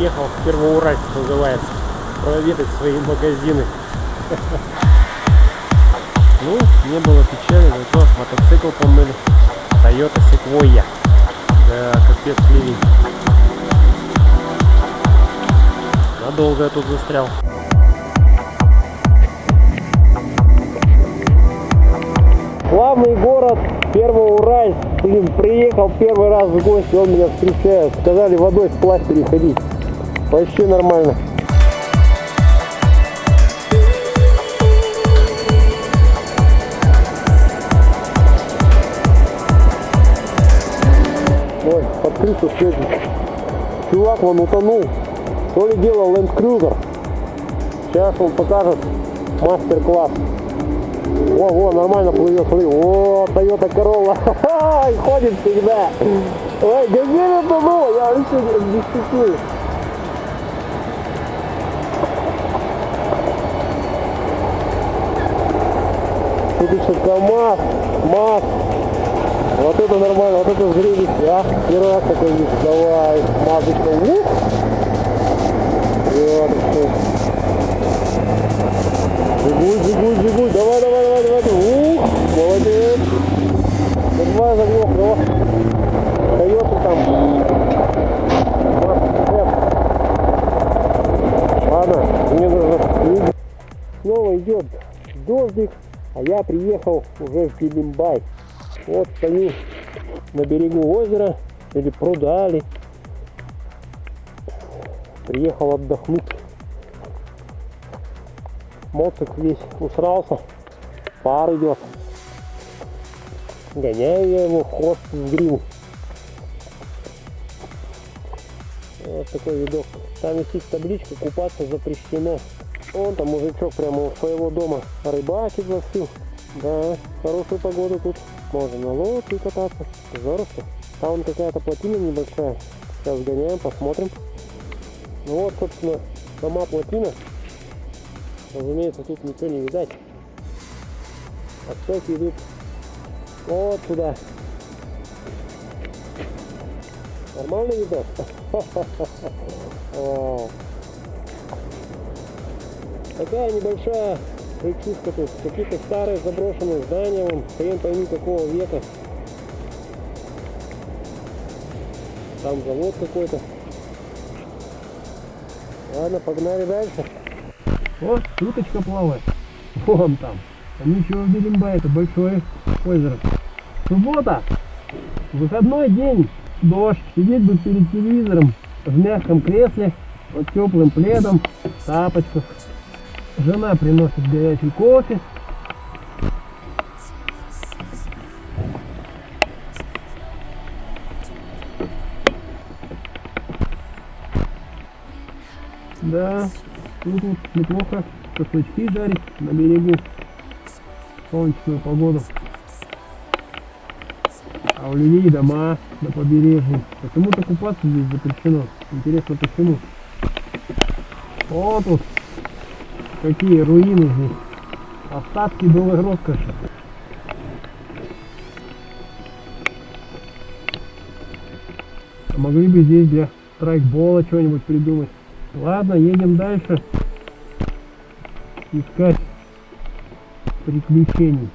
приехал в Первоуральск, называется, проведать свои магазины. Ну, не было печали, зато мотоцикл помыли. Toyota Sequoia. Да, капец ливень. Надолго я тут застрял. Славный город Первоуральск. Блин, приехал первый раз в гости, он меня встречает. Сказали водой вплавь переходить. Вообще нормально. Ой, под крышу светит. Чувак вон утонул. То ли делал Land Cruiser. Сейчас он покажет мастер-класс. О, нормально плывет, смотри. О, Toyota Corolla. Ха-ха, и ходит всегда. Ой, газель утонул, я вообще не шутил. Тут еще КамАЗ, МАЗ. Вот это нормально, вот это зрелище, а? Первый раз такой вид. Давай, мазочка. Ух! Вот это. Жигуль, давай. Ух, молодец. Давай заглох, давай. Toyota там. Ладно, мне нужно. Снова идет дождик, а я приехал уже в Пилимбай. Вот стою на берегу озера или пруда, приехал отдохнуть. Моцик весь усрался, пар идет. Гоняю я его, хвост в гриву. Вот такой видок. Там висит табличка: купаться запрещено. Вон там мужичок прямо у своего дома рыбачит вовсю. Да, хорошую погоду тут. Можно на лодке кататься. Здорово. Там вон какая-то плотина небольшая. Сейчас сгоняем, посмотрим. Ну вот, собственно, сама плотина. Разумеется, тут ничего не видать. Отсоки идут вот сюда. Нормальный видок? Такая небольшая речушка тут. Какие-то старые заброшенные здания. Вон, хрен пойми какого века. Там завод какой-то. Ладно, погнали дальше. Вот, уточка плавает. Вон там. А ничего, в Пилимбай, это большое озеро. Суббота. Выходной день. Дождь. Сидеть бы перед телевизором в мягком кресле, под теплым пледом, в тапочках. Жена приносит горячий кофе. Да, тут неплохо шашлычки жарить на берегу. Солнечную погоду. А у людей дома на побережье. Почему-то купаться здесь запрещено. Интересно, почему? Вот тут какие руины здесь. Остатки былой роскоши. А могли бы здесь для страйкбола что-нибудь придумать. Ладно, едем дальше. Искать приключений.